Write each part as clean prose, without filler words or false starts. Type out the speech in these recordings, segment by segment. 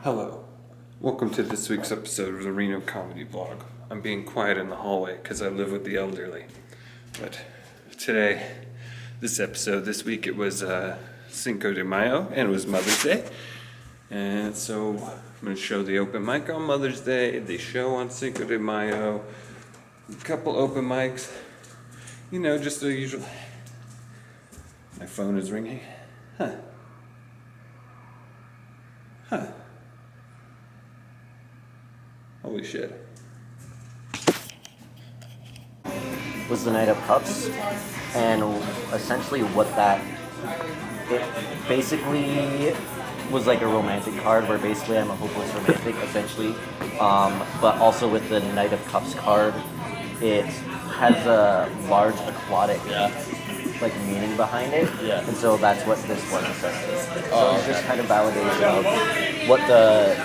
Hello. Welcome to this week's episode of the Reno Comedy Vlog. I'm being quiet in the hallway because I live with the elderly. But today, this week, it was Cinco de Mayo, and it was Mother's Day. And so I'm going to show the open mic on Mother's Day, the show on Cinco de Mayo, a couple open mics, just the usual. My phone is ringing. Huh. Holy shit. Was the Night of Cups, and essentially it basically was like a romantic card where basically I'm a hopeless romantic essentially, but also with the Night of Cups card, it has a large aquatic meaning behind it, and so that's what this was essentially. So it's just kind of validation of what the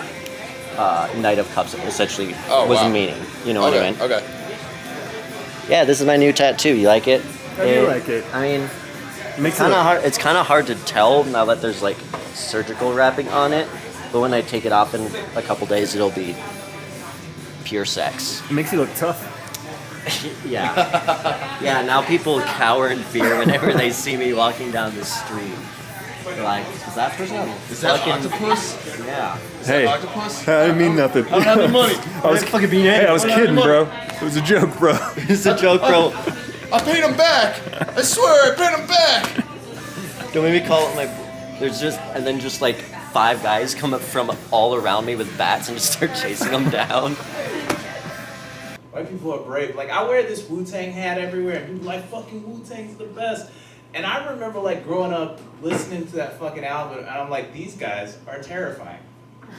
Knight of Cups essentially was meaning. You know what I mean? Okay. Yeah, this is my new tattoo. You like it? I do like it. I mean, Makes it's kind of hard to tell now that there's like surgical wrapping on it. But when I take it off in a couple days, it'll be pure sex. It makes you look tough. Yeah. Now people cower in fear whenever they see me walking down the street. They're like, is that person? Is that octopus? Yeah. Is that octopus? I didn't mean nothing. I don't have any money. I was kidding, bro. It was a joke, bro. It's a joke, bro. I paid him back. I swear, I paid him back. Don't make me call it my. There's just like 5 guys come up from all around me with bats and just start chasing them down. White people are brave. Like, I wear this Wu-Tang hat everywhere, and people are like, fucking Wu-Tang's the best. And I remember, like, growing up, listening to that fucking album, and I'm like, these guys are terrifying.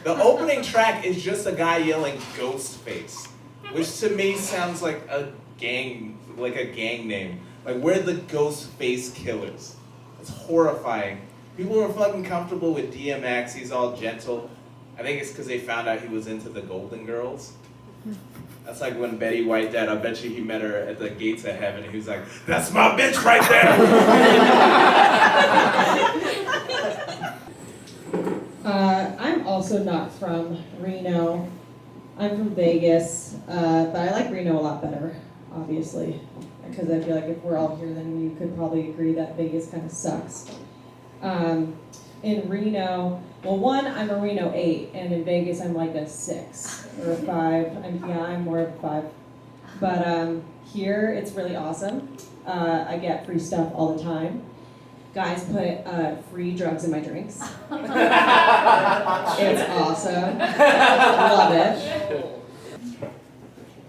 The opening track is just a guy yelling Ghostface, which to me sounds like a gang name. Like, we're the Ghostface Killers. It's horrifying. People are fucking comfortable with DMX. He's all gentle. I think it's because they found out he was into the Golden Girls. That's like when Betty White died. I bet you he met her at the gates of heaven. He was like, "That's my bitch right there." I'm also not from Reno. I'm from Vegas, but I like Reno a lot better, obviously, because I feel like if we're all here, then you could probably agree that Vegas kind of sucks. In Reno, I'm a Reno 8, and in Vegas I'm like a 6 or a 5. I'm more of a 5. But here it's really awesome. I get free stuff all the time. Guys put free drugs in my drinks. It's awesome. Love it.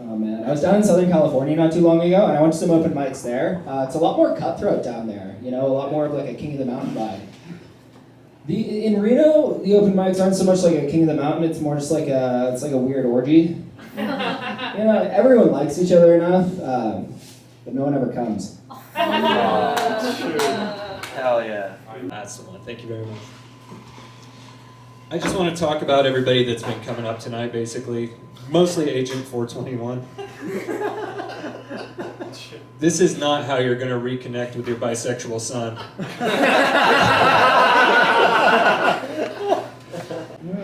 Oh man, I was down in Southern California not too long ago, and I went to some open mics there. It's a lot more cutthroat down there, a lot more of like a King of the Mountain vibe. In Reno, the open mics aren't so much like a King of the Mountain, it's more just like a weird orgy. Everyone likes each other enough, but no one ever comes. Hell yeah. That's the one. Thank you very much. I just want to talk about everybody that's been coming up tonight, basically. Mostly Agent 421. This is not how you're going to reconnect with your bisexual son.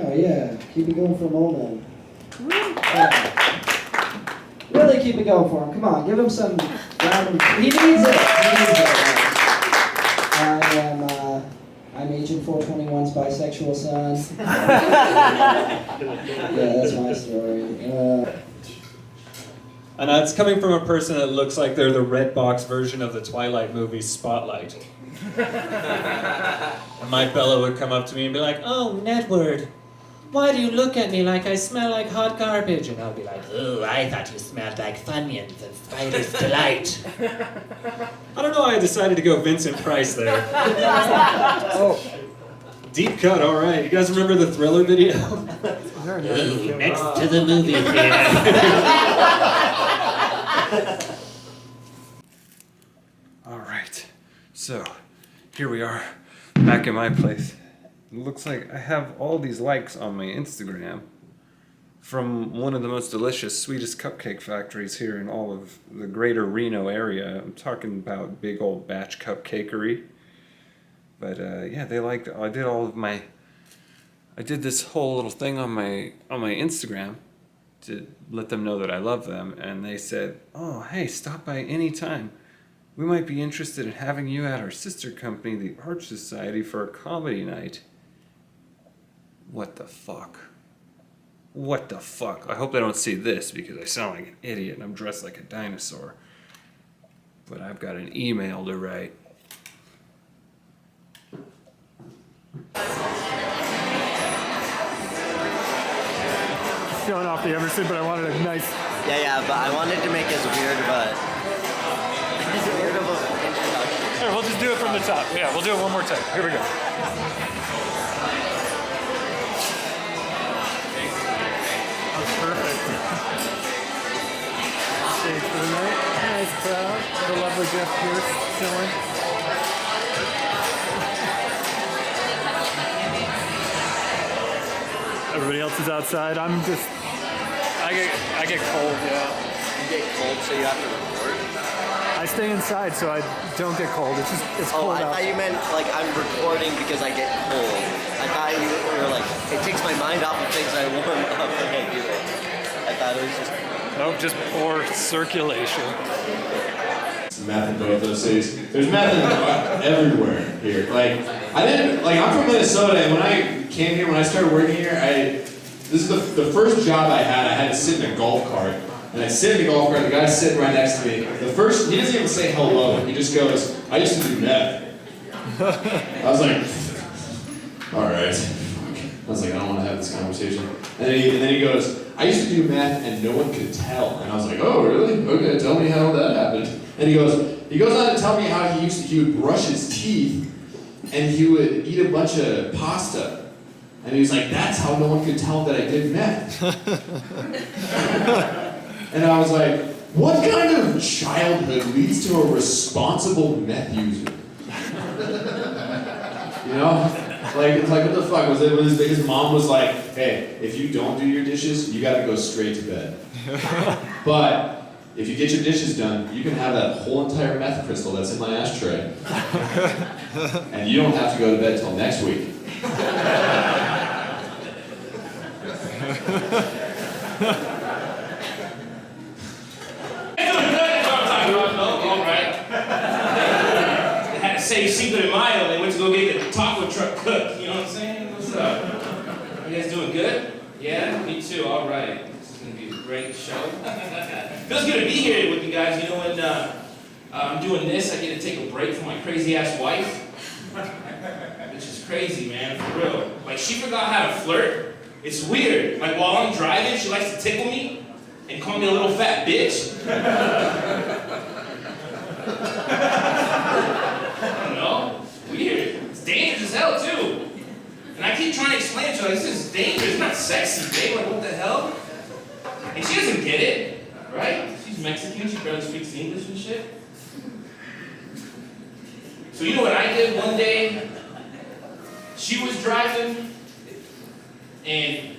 Oh yeah, keep it going for a moment. Really keep it going for him. Come on, give him some random. He needs it. I'm Agent 421's bisexual son. Yeah, that's my story. And it's coming from a person that looks like they're the red box version of the Twilight movie Spotlight. And my fellow would come up to me and be like, "Oh, Nedward, why do you look at me like I smell like hot garbage?" And I'll be like, "Oh, I thought you smelled like Funyuns and Spider's Delight." I don't know why I decided to go Vincent Price there. Oh. Deep cut, all right. You guys remember the Thriller video? Ooh, next to the movie theater. All right. So, here we are, back in my place. It looks like I have all these likes on my Instagram from one of the most delicious, sweetest cupcake factories here in all of the greater Reno area. I'm talking about Big Old Batch Cupcakery. But yeah, they liked, I did all of my I did this whole little thing on my Instagram to let them know that I love them, and they said, "Oh, hey, stop by anytime. We might be interested in having you at our sister company, the Arch Society, for a comedy night." What the fuck? What the fuck? I hope they don't see this because I sound like an idiot and I'm dressed like a dinosaur. But I've got an email to write. Showing off the Emerson, but I wanted a nice. Yeah, but I wanted to make it weird, but it's weird of an introduction. Here, we'll just do it from the top. Yeah, we'll do it one more time. Here we go. That's perfect. Stage for the night. Nice crowd. The lovely Jeff Pierce showing. Everybody else is outside. I'm just. I get cold. Yeah. You get cold, so you have to record. I stay inside, so I don't get cold. It's Oh, cold I out. thought you meant like I'm recording because I get cold. I thought you were like, it takes my mind off of things I warm up when I do it. I thought it was just. Nope, just poor circulation. Meth in both those cities. There's meth everywhere here. Like I'm from Minnesota, and when I came here, when I started working here, this is the first job I had to sit in a golf cart. And I sit in the golf cart, the guy's sitting right next to me. He doesn't even say hello, he just goes, "I used to do meth." I was like, alright. I was like, I don't want to have this conversation. And then he goes, "I used to do meth and no one could tell." And I was like, "Oh, really? Okay, tell me how that happened." And he goes on to tell me how he would brush his teeth and he would eat a bunch of pasta. And he was like, "That's how no one could tell that I did meth." And I was like, what kind of childhood leads to a responsible meth user? You know? It's like what the fuck was it when his mom was like, "Hey, if you don't do your dishes, you gotta go straight to bed. But if you get your dishes done, you can have that whole entire meth crystal that's in my ashtray. And you don't have to go to bed till next week." They had to save Cinco de Mayo. They went to go get the taco truck cooked. You know what I'm saying? What's up? You guys doing good? Yeah, me too. All right. This is gonna be a great show. Feels good to be here with you guys. You know, when I'm doing this, I get to take a break from my crazy ass wife, which is crazy, man, for real. Like, she forgot how to flirt. It's weird. Like, while I'm driving, she likes to tickle me and call me a little fat bitch. I don't know. Weird. It's dangerous as hell, too. And I keep trying to explain to her, this is dangerous, it's not sexy, babe. Like, what the hell? And she doesn't get it, right? She's Mexican, she barely speaks English and shit. So you know what I did one day? She was driving, and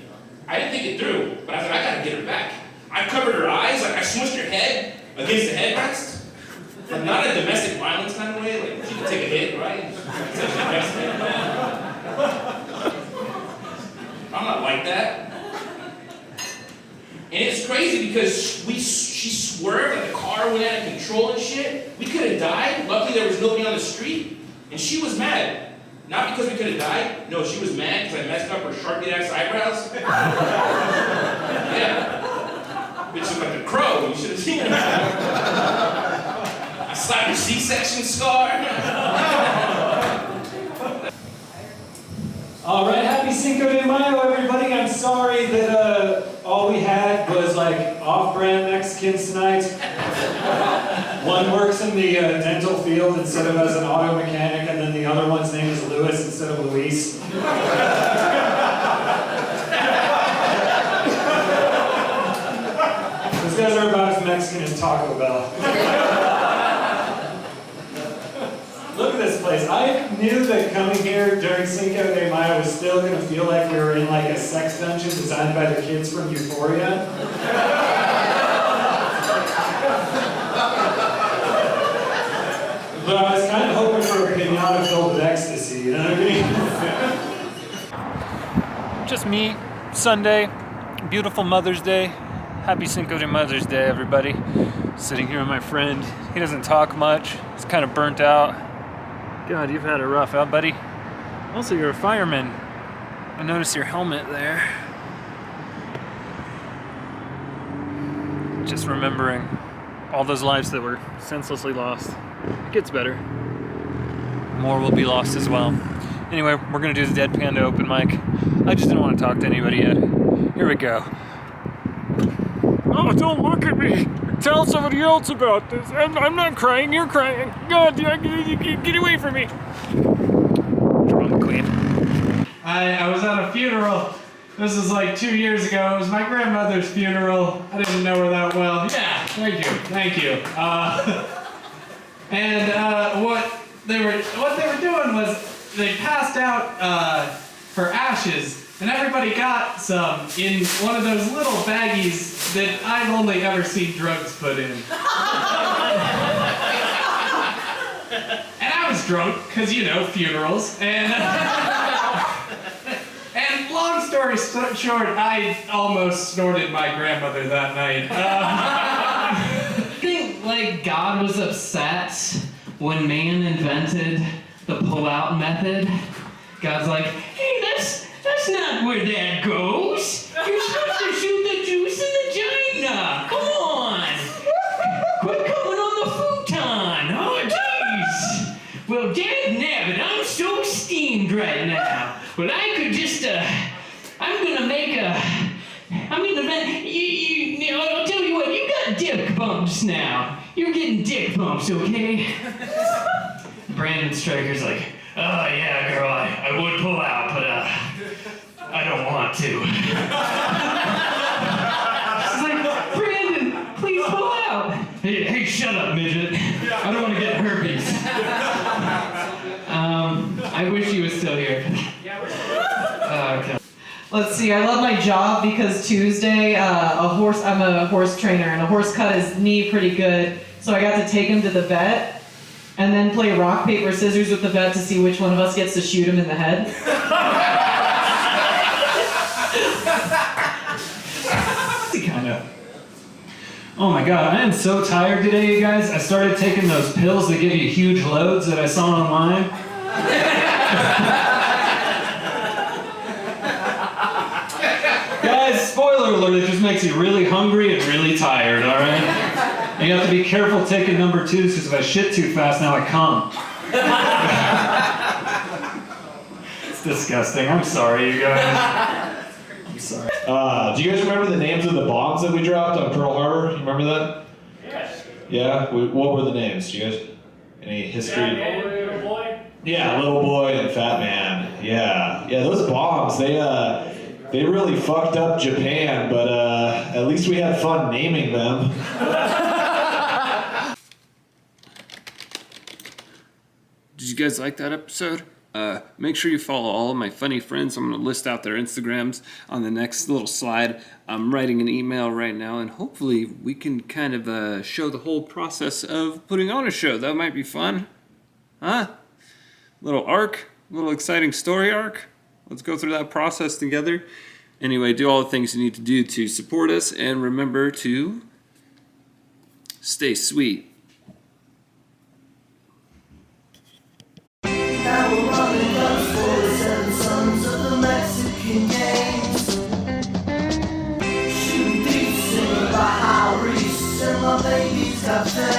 I didn't think it through, but I thought, I gotta get her back. I covered her eyes, like I smushed her head against the headrest. Like, not a domestic violence kind of way, like she could take a hit, right? I'm not like that. And it's crazy because she swerved, like the car went out of control and shit. We could have died. Luckily there was nobody on the street, and she was mad. Not because we could have died. No, she was mad because I messed up her sharpie ass eyebrows. Yeah. Bitch looked like a crow. You should have seen her. I slapped her C-section scar. All right, happy Cinco de Mayo, everybody. I'm sorry that all we had was like off-brand Mexicans tonight. One works in the dental field instead of as an auto mechanic, and then the other one's name is Louis instead of Luis. Those guys are about as Mexican as Taco Bell. Look at this place. I knew that coming here during Cinco de Mayo was still going to feel like we were in like a sex dungeon designed by the kids from Euphoria. But I was kind of hoping for a pinata filled with ecstasy, you know what I mean? just me, Sunday, beautiful Mother's Day. Happy Cinco de Mother's Day, everybody. Sitting here with my friend. He doesn't talk much. He's kind of burnt out. God, you've had it rough, huh, buddy? Also, you're a fireman. I noticed your helmet there. Just remembering all those lives that were senselessly lost. It gets better. More will be lost as well. Anyway, we're gonna do the Dead Panda open mic. I just didn't want to talk to anybody yet. Here we go. Oh, don't look at me! Tell somebody else about this. I'm not crying, you're crying. God, get away from me. Drunk queen. I was at a funeral. This is like 2 years ago. It was my grandmother's funeral. I didn't know her that well. Yeah, thank you. What they were doing was they passed out for ashes, and everybody got some in one of those little baggies that I've only ever seen drugs put in. And I was drunk, because, you know, funerals, and long story short, I almost snorted my grandmother that night. I think, like, God was upset when man invented the pull-out method. God's like, hey, that's not where that goes. You're supposed to shoot the juice in the vagina. Come on. Quit coming on the futon. Oh, jeez. Well, dagnabbit, I'm so steamed right now. Well, I could just, I'm gonna I'll tell you what, you got dick bumps now. You're getting dick bumps, okay? Brandon Stryker's like, oh yeah, girl, I would pull out, but I don't want to. She's like, Brandon, please pull out. Hey, shut up, midget. I don't want to get herpes. I wish he was still here. Okay. Let's see, I love my job because Tuesday, I'm a horse trainer, and a horse cut his knee pretty good, so I got to take him to the vet, and then play rock, paper, scissors with the vet to see which one of us gets to shoot him in the head. Kinda. Oh my god, I am so tired today, you guys. I started taking those pills that give you huge loads that I saw online. Guys, spoiler alert, it just makes you really hungry and really tired, alright? And you have to be careful taking number 2s, because if I shit too fast, now I come. It's disgusting. I'm sorry, you guys. I'm sorry. Do you guys remember the names of the bombs that we dropped on Pearl Harbor? You remember that? Yes. Yeah? What were the names? Do you guys? Any history? Little boy? Yeah, Little Boy and Fat Man. Yeah. Yeah, those bombs, they really fucked up Japan, but at least we had fun naming them. Did you guys like that episode? Make sure you follow all of my funny friends. I'm going to list out their Instagrams on the next little slide. I'm writing an email right now, and hopefully we can kind of show the whole process of putting on a show. That might be fun. Huh? Little arc, little exciting story arc. Let's go through that process together. Anyway, do all the things you need to do to support us, and remember to stay sweet. Now we're running guns for the 7 sons of the Mexican gangs. Shooting deep, singing about how Reese and my babies got fed.